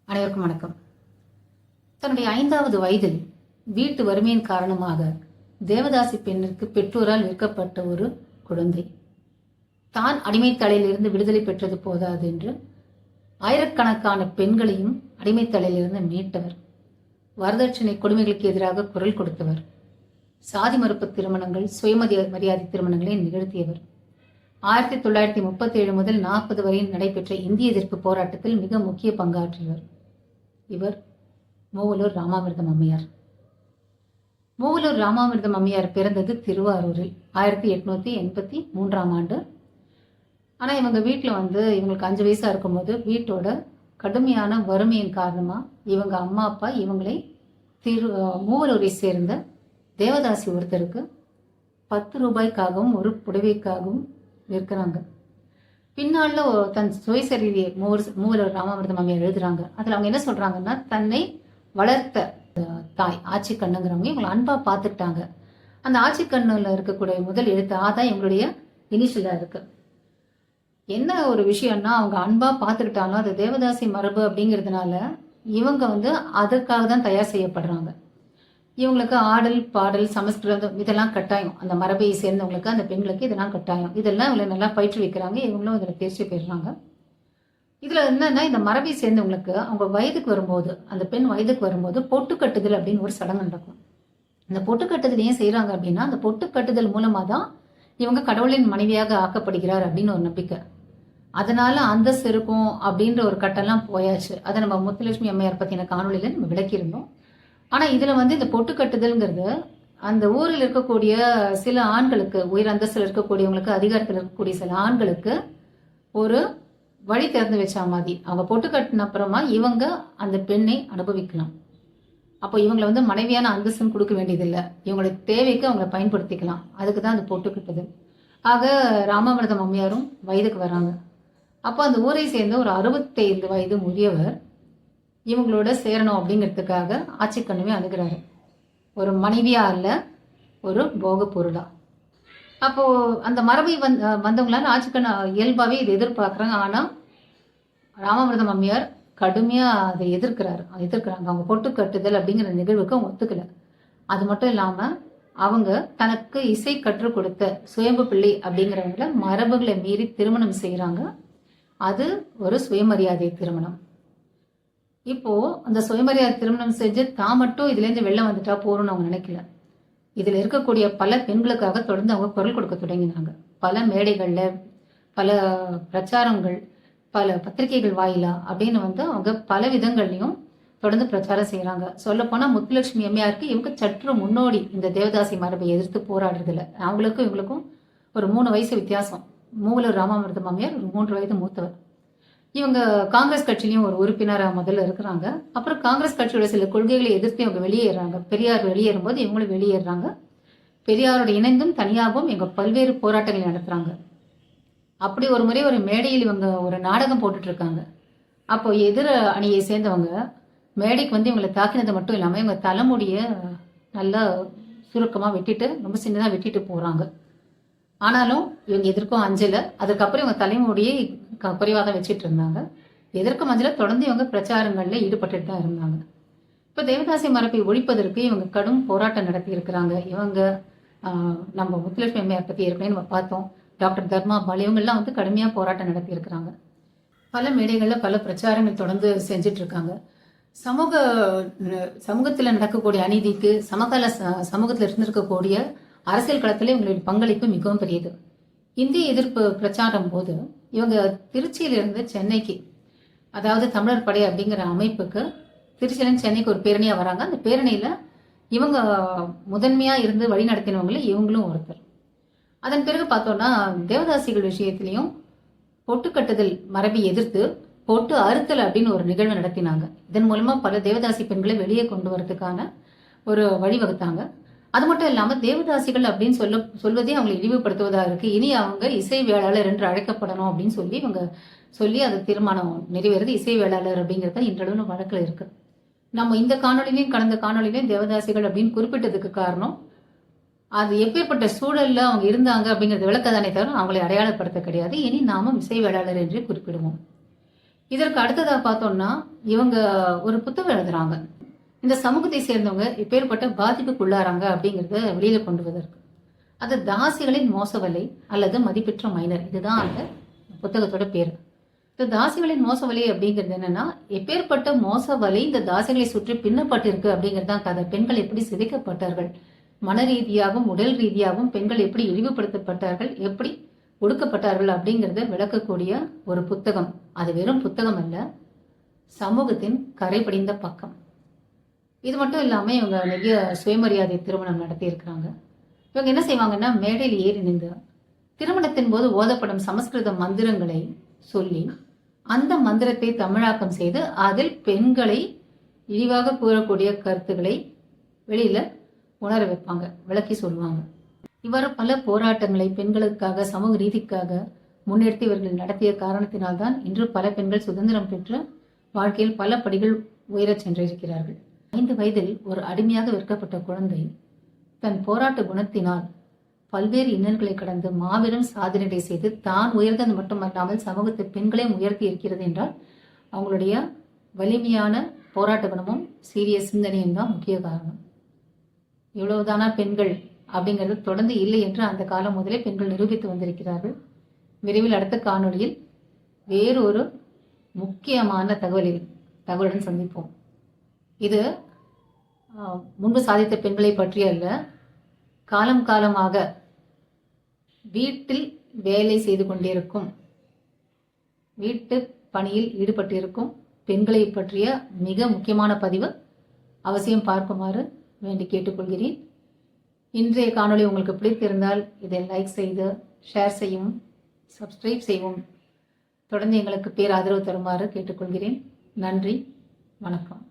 அனைவருக்கும் வணக்கம். தன்னுடைய 5வது வயதில் வீட்டு வறுமையின் காரணமாக தேவதாசி பெண்ணிற்கு பெற்றோரால் விற்கப்பட்ட ஒரு குழந்தை தான் அடிமைத்தலையிலிருந்து விடுதலை பெற்றது போதாது என்று ஆயிரக்கணக்கான பெண்களையும் அடிமைத்தலையிலிருந்து மீட்டவர். வரதட்சணை கொடுமைகளுக்கு எதிராக குரல் கொடுத்தவர். சாதி மறுப்பு திருமணங்கள், சுயமரியாதை திருமணங்களை நிகழ்த்தியவர். 1937 முதல் 40 வரை நடைபெற்ற இந்திய எதிர்ப்பு போராட்டத்தில் மிக முக்கிய பங்காற்றியவர். இவர் மூவலூர் ராமாமிர்தம் அம்மையார். மூவலூர் ராமாமிர்தம் அம்மையார் பிறந்தது திருவாரூரில் 1883ஆம் ஆண்டு. ஆனால் இவங்க வீட்டில் இவங்களுக்கு 5 வயசாக இருக்கும்போது வீட்டோட கடுமையான வறுமையின் காரணமாக இவங்க அம்மா அப்பா இவங்களை மூவலூரை சேர்ந்த தேவதாசி ஒருத்தருக்கு 10 ரூபாய்க்காகவும் ஒரு புடவைக்காகவும் விற்கிறாங்க. பின்னால தன் சுயசரிதையை மூவலூர் ராமாமிர்தம் அம்மையார் எழுதுறாங்க. அதில் அவங்க என்ன சொல்றாங்கன்னா, தன்னை வளர்த்த தாய் ஆட்சி கண்ணுங்கிறவங்க இவங்களை அன்பா பார்த்துட்டாங்க. அந்த ஆட்சி கண்ணுல இருக்கக்கூடிய முதல் எழுத்து ஆதான் இவங்களுடைய இனிஷியலா இருக்கு. என்ன ஒரு விஷயம்னா, அவங்க அன்பா பார்த்துக்கிட்டாலும் அது தேவதாசி மரபு அப்படிங்கிறதுனால இவங்க அதற்காக தான் தயார் செய்யப்படுறாங்க. இவங்களுக்கு ஆடல் பாடல் சமஸ்கிருதம் இதெல்லாம் கட்டாயம். அந்த மரபையை சேர்ந்தவங்களுக்கு அந்த பெண்களுக்கு இதெல்லாம் கட்டாயம். இதெல்லாம் இவங்களை நல்லா பயிற்று வைக்கிறாங்க. இவங்களும் இதில் தேர்ச்சி பெறுறாங்க. இதுல என்னன்னா, இந்த மரபை சேர்ந்தவங்களுக்கு அவங்க வயதுக்கு வரும்போது, அந்த பெண் வயதுக்கு வரும்போது பொட்டு கட்டுதல் அப்படின்னு ஒரு சடங்கு நடக்கும். இந்த பொட்டு கட்டுதல் ஏன் செய்யறாங்க அப்படின்னா, அந்த பொட்டு கட்டுதல் மூலமா தான் இவங்க கடவுளின் மனைவியாக ஆக்கப்படுகிறார் அப்படின்னு ஒரு நம்பிக்கை. அதனால அந்தஸ்து இருக்கும் அப்படின்ற ஒரு கட்டெல்லாம் போயாச்சு. அதை நம்ம முத்துலட்சுமி அம்மையார் பத்தின காணொலியில நம்ம விளக்கியிருந்தோம். ஆனா இதுல இந்த பொட்டு கட்டுதல்ங்கிறது அந்த ஊரில் இருக்கக்கூடிய சில ஆண்களுக்கு, உயர் அந்தஸ்தில் இருக்கக்கூடியவங்களுக்கு, அதிகாரத்தில் இருக்கக்கூடிய சில ஆண்களுக்கு ஒரு வழி திறந்து வச்ச மாதிரி. அவங்க பொட்டு கட்டின அப்புறமா இவங்க அந்த பெண்ணை அனுபவிக்கலாம். அப்போ இவங்களை மனைவியான அந்தஸ்துன்னு கொடுக்க வேண்டியதில்லை. இவங்களுடைய தேவைக்கு அவங்களை பயன்படுத்திக்கலாம். அதுக்கு தான் அந்த பொட்டு கட்டுதல். ஆக ராமாமிர்தம் அம்மையாரும் வயதுக்கு வராங்க. அப்போ அந்த ஊரை சேர்ந்த ஒரு 65 வயது முதியவர் இவங்களோட சேரணும் அப்படிங்கிறதுக்காக ஆட்சி கண்ணுமே அணுகிறாரு. ஒரு மனைவியா அல்ல, ஒரு போக பொருளா. அப்போ அந்த மரபை வந்தவங்களால ஆட்சி கண்ணு இயல்பாவே இதை எதிர்பார்க்குறாங்க. ஆனா ராமாமிர்தம் அம்மையார் கடுமையா அதை எதிர்க்கிறாங்க. அவங்க பொட்டு கட்டுதல் அப்படிங்கிற நிகழ்வுக்கு அவங்க ஒத்துக்கல. அது மட்டும் இல்லாம அவங்க தனக்கு இசை கற்றுக் கொடுத்த சுயம்பு பிள்ளை அப்படிங்கிறவங்கள மரபுகளை மீறி திருமணம் செய்யறாங்க. அது ஒரு சுயமரியாதை திருமணம். இப்போ அந்த சுயமரியாதை திருமணம் செஞ்சு தான் மட்டும் இதுல இருந்து வெளில வந்துட்டா போறோம்னு அவங்க நினைக்கல. இதுல இருக்கக்கூடிய பல பெண்களுக்காக தொடர்ந்து அவங்க குரல் கொடுக்க தொடங்கினாங்க. பல மேடைகள்ல, பல பிரச்சாரங்கள், பல பத்திரிகைகள் வாயிலா அப்படின்னு அவங்க பல விதங்கள்லயும் தொடர்ந்து பிரச்சாரம் செய்யறாங்க. சொல்ல போனா முத்துலட்சுமி அம்மையாருக்கு இவங்க சற்று முன்னோடி இந்த தேவதாசி மரபை எதிர்த்து போராடுறதுல. அவங்களுக்கும் இவங்களுக்கும் ஒரு 3 வயசு வித்தியாசம். மூவலூர் ராமாமிர்தம் அம்மையார் ஒரு 3 வயது மூத்தவர். இவங்க காங்கிரஸ் கட்சியிலையும் ஒரு உறுப்பினராக முதல்ல இருக்கிறாங்க. அப்புறம் காங்கிரஸ் கட்சியோட சில கொள்கைகளை எதிர்த்து இவங்க வெளியேறாங்க. பெரியார் வெளியேறும் போது இவங்களும் வெளியேறாங்க. பெரியாரோட இணைந்தும் தனியாகவும் இவங்க பல்வேறு போராட்டங்களை நடத்துறாங்க. அப்படி ஒரு முறை ஒரு மேடையில் இவங்க ஒரு நாடகம் போட்டுட்டு இருக்காங்க. அப்போ எதிர அணியை சேர்ந்தவங்க மேடைக்கு இவங்களை தாக்கினது மட்டும் இல்லாம இவங்க தலைமுடிய நல்லா சுருக்கமா வெட்டிட்டு, ரொம்ப சின்னதா வெட்டிட்டு போறாங்க. ஆனாலும் இவங்க எதற்கும் அஞ்சல. அதுக்கப்புறம் இவங்க தலைமுடியை குறைவாக தான் வச்சுட்டு இருந்தாங்க. எதற்கும் அஞ்சல. தொடர்ந்து இவங்க பிரச்சாரங்கள்ல ஈடுபட்டு தான் இருந்தாங்க. இப்ப தேவதாசி மரபை ஒழிப்பதற்கு இவங்க கடும் போராட்டம் நடத்தி இருக்கிறாங்க. இவங்க நம்ம முத்துலட்சுமி அம்மையார் பத்தி ஏற்கனவே நம்ம பார்த்தோம். டாக்டர் தர்மாபால் இவங்க எல்லாம் கடுமையா போராட்டம் நடத்தி இருக்கிறாங்க. பல மேடைகள்ல பல பிரச்சாரங்கள் தொடர்ந்து செஞ்சுட்டு இருக்காங்க. சமூகத்துல நடக்கக்கூடிய அநீதிக்கு, சமகால சமூகத்துல இருந்திருக்கக்கூடிய அரசியல் களத்துல இவங்களுடைய பங்களிப்பு மிகவும் பெரியது. இந்திய எதிர்ப்பு பிரச்சாரம் போது இவங்க திருச்சியிலிருந்து சென்னைக்கு, அதாவது தமிழர் படை அப்படிங்கிற அமைப்புக்கு திருச்சியிலிருந்து சென்னைக்கு ஒரு பேரணியா வராங்க. அந்த பேரணியில இவங்க முதன்மையா இருந்து வழி நடத்தினவங்கள இவங்களும் ஒருத்தர். அதன் பிறகு பார்த்தோம்னா தேவதாசிகள் விஷயத்திலையும் பொட்டு கட்டுதல் மரபை எதிர்த்து பொட்டு அறுத்தல் அப்படின்னு ஒரு நிகழ்வு நடத்தினாங்க. இதன் மூலமா பல தேவதாசி பெண்களை வெளியே கொண்டு வரதுக்கான ஒரு வழிவகுத்தாங்க. அது மட்டும் இல்லாம தேவதாசிகள் அப்படின்னு சொல்வதே அவங்களை இழிவுபடுத்துவதா இருக்கு. இனி அவங்க இசை வேளாளர் என்று அழைக்கப்படணும் அப்படின்னு சொல்லி அது தீர்மானம் நிறைவேறது. இசை வேளாளர் அப்படிங்கிறது இன்றளவு வழக்கில் இருக்கு. நம்ம இந்த காணொலிலையும் கடந்த காணொலிலையும் தேவதாசிகள் அப்படின்னு குறிப்பிட்டதுக்கு காரணம் அது எப்பேற்பட்ட சூழல்ல அவங்க இருந்தாங்க அப்படிங்கறது விளக்கதானே தவிர அவங்களை அடையாளப்படுத்த கிடையாது. இனி நாம இசை வேளாளர் என்று குறிப்பிடுவோம். இதற்கு அடுத்ததாக பார்த்தோம்னா இவங்க ஒரு புத்தகம் எழுதுறாங்க. இந்த சமூகத்தை சேர்ந்தவங்க எப்பேற்பட்ட பாதிப்புக்குள்ளாராங்க அப்படிங்கிறத வெளியில கொண்டு வருவதற்கு. அது தாசிகளின் மோசவலை அல்லது மதிப்பெற்ற மைனர், இதுதான் அந்த புத்தகத்தோட பேர். இந்த தாசிகளின் மோசவலை அப்படிங்கிறது என்னன்னா, எப்பேற்பட்ட மோசவலை இந்த தாசிகளை சுற்றி பின்னப்பட்டு இருக்கு அப்படிங்கிறது தான் கதை. பெண்கள் எப்படி சிதைக்கப்பட்டார்கள், மன ரீதியாகவும் உடல் ரீதியாகவும் பெண்கள் எப்படி இழிவுபடுத்தப்பட்டார்கள், எப்படி ஒடுக்கப்பட்டார்கள் அப்படிங்கிறத விளக்கக்கூடிய ஒரு புத்தகம். அது வெறும் புத்தகம் அல்ல, சமூகத்தின் கரைபடிந்த பக்கம். இது மட்டும் இல்லாம இவங்க நிறைய சுயமரியாதை திருமணம் நடத்தி இருக்கிறாங்க. இவங்க என்ன செய்வாங்கன்னா, மேடையில் ஏறி நின்று திருமணத்தின் போது ஓதப்படும் சமஸ்கிருத மந்திரங்களை சொல்லி அந்த மந்திரத்தை தமிழாக்கம் செய்து அதில் பெண்களை இழிவாக கூறக்கூடிய கருத்துக்களை வெளியில உணர வைப்பாங்க, விளக்கி சொல்லுவாங்க. இவ்வாறு பல போராட்டங்களை பெண்களுக்காக சமூக நீதிக்காக முன்னெடுத்து இவர்கள் நடத்திய காரணத்தினால்தான் இன்று பல பெண்கள் சுதந்திரம் பெற்று வாழ்க்கையில் பல படிகள் உயரச் சென்றிருக்கிறார்கள். 5 வயதில் ஒரு அடிமையாக விற்கப்பட்ட குழந்தை தன் போராட்ட குணத்தினால் பல்வேறு இன்னல்களை கடந்து மாபெரும் சாதனைகளை செய்து தான் உயர்ந்தது மட்டுமல்லாமல் சமூகத்தை பெண்களையும் உயர்த்தி இருக்கிறது என்றால் அவங்களுடைய வலிமையான போராட்ட குணமும் சீரிய சிந்தனையும் தான் முக்கிய காரணம். இவ்வளவுதானா பெண்கள் அப்படிங்கிறது தொடர்ந்து இல்லை என்று அந்த காலம் முதலே பெண்கள் நிரூபித்து வந்திருக்கிறார்கள். விரைவில் அடுத்த காணொளியில் வேறு ஒரு முக்கியமான தகவலுடன் சந்திப்போம். இது முன்பு சாதித்த பெண்களை பற்றி அல்ல, காலம் காலமாக வீட்டில் வேலை செய்து கொண்டிருக்கும், வீட்டு பணியில் ஈடுபட்டிருக்கும் பெண்களை பற்றிய மிக முக்கியமான பதிவு. அவசியம் பார்க்குமாறு வேண்டி கேட்டுக்கொள்கிறேன். இன்றைய காணொளி உங்களுக்கு பிடித்திருந்தால் இதை லைக் செய்து ஷேர் செய்யவும் சப்ஸ்கிரைப் செய்யவும் தொடர்ந்து எங்களுக்கு பேராதரவு தருமாறு கேட்டுக்கொள்கிறேன். நன்றி, வணக்கம்.